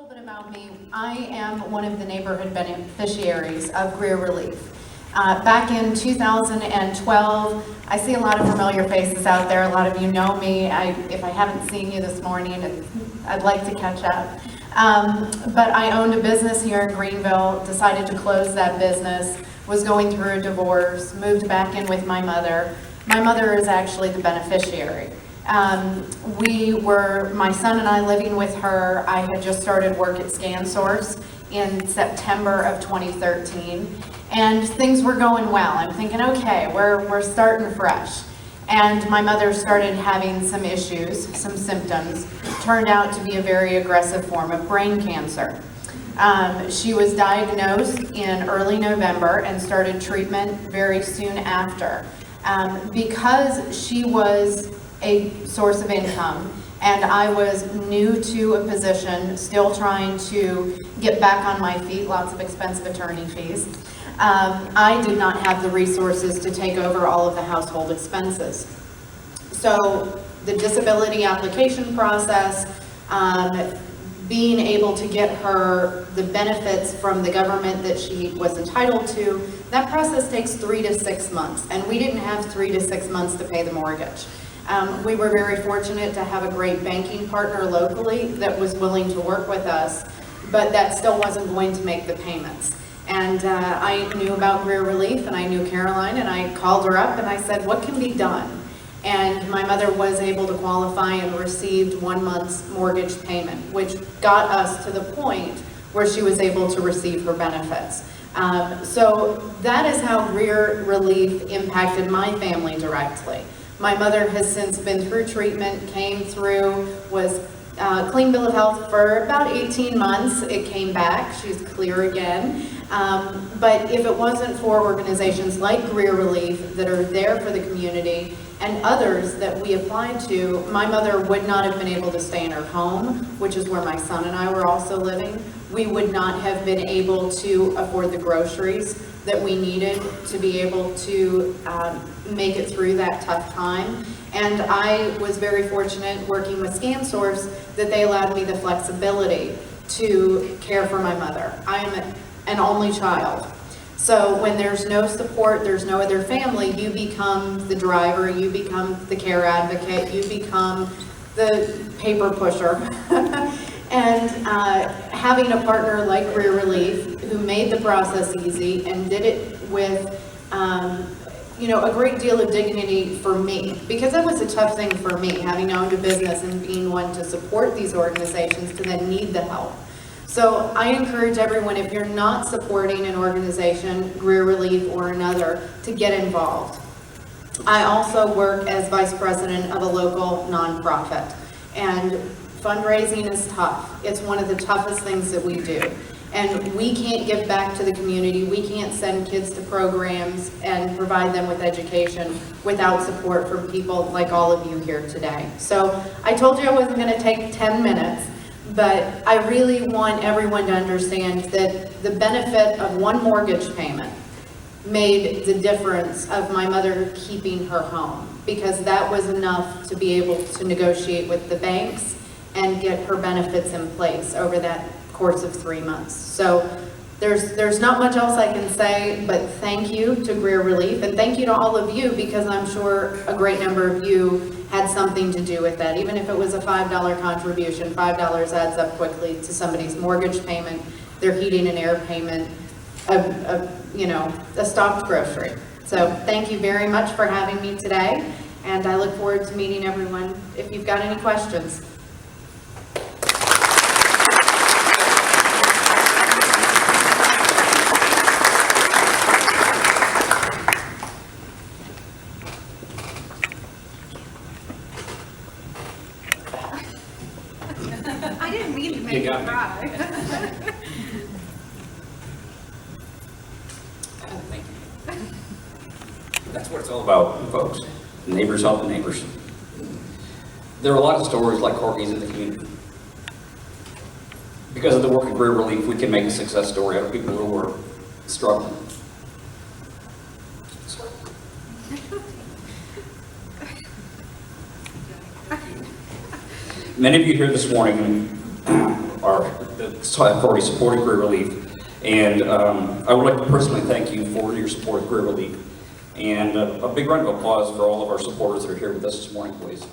little bit about me. I am one of the neighborhood beneficiaries of Greer Relief. Back in 2012, I see a lot of familiar faces out there. A lot of you know me. If I haven't seen you this morning, I'd like to catch up. But I owned a business here in Greenville, decided to close that business, was going through a divorce, moved back in with my mother. My mother is actually the beneficiary. We were, my son and I, living with her. I had just started work at ScanSource in September of 2013, and things were going well. I'm thinking, okay, we're starting fresh. And my mother started having some issues, some symptoms. Turned out to be a very aggressive form of brain cancer. She was diagnosed in early November and started treatment very soon after. Because she was a source of income and I was new to a position, still trying to get back on my feet, lots of expensive attorney fees, I did not have the resources to take over all of the household expenses. So the disability application process, being able to get her the benefits from the government that she was entitled to, that process takes 3 to 6 months, and we didn't have 3 to 6 months to pay the mortgage. We were very fortunate to have a great banking partner locally that was willing to work with us, but that still wasn't going to make the payments. And I knew about Greer Relief, and I knew Caroline, and I called her up and I said, what can be done? And my mother was able to qualify and received 1 month's mortgage payment, which got us to the point where she was able to receive her benefits. So that is how Greer Relief impacted my family directly. My mother has since been through treatment, came through, was clean bill of health for about 18 months. It came back, she's clear again. But if it wasn't for organizations like Greer Relief that are there for the community and others that we applied to, my mother would not have been able to stay in her home, which is where my son and I were also living. We would not have been able to afford the groceries that we needed to be able to make it through that tough time. And I was very fortunate working with ScanSource that they allowed me the flexibility to care for my mother. I am an only child. So when there's no support, there's no other family, you become the driver, you become the care advocate, you become the paper pusher. And having a partner like Greer Relief who made the process easy and did it with a great deal of dignity for me, because that was a tough thing for me, having owned a business and being one to support these organizations to then need the help. So I encourage everyone, if you're not supporting an organization, Greer Relief or another, to get involved. I also work as vice president of a local nonprofit, and fundraising is tough. It's one of the toughest things that we do. And we can't give back to the community. We can't send kids to programs and provide them with education without support from people like all of you here today. So I told you I wasn't going to take 10 minutes, but I really want everyone to understand that the benefit of 1 mortgage payment made the difference of my mother keeping her home, because that was enough to be able to negotiate with the banks and get her benefits in place over that course of 3 months. So there's not much else I can say, but thank you to Greer Relief, and thank you to all of you, because I'm sure a great number of you had something to do with that. Even if it was a $5 contribution, $5 adds up quickly to somebody's mortgage payment, their heating and air payment, a stocked grocery. So thank you very much for having me today, and I look forward to meeting everyone if you've got any questions. I didn't mean to make you cry. Thank you. That's what it's all about, folks. Neighbors helping neighbors. There are a lot of stories like Harke's in the community. Because of the work of Greer Relief, we can make a success story out of people who are struggling. Many of you here this morning are have already supported Greer Relief. And I would like to personally thank you for your support of Greer Relief. And a big round of applause for all of our supporters that are here with us this morning, please.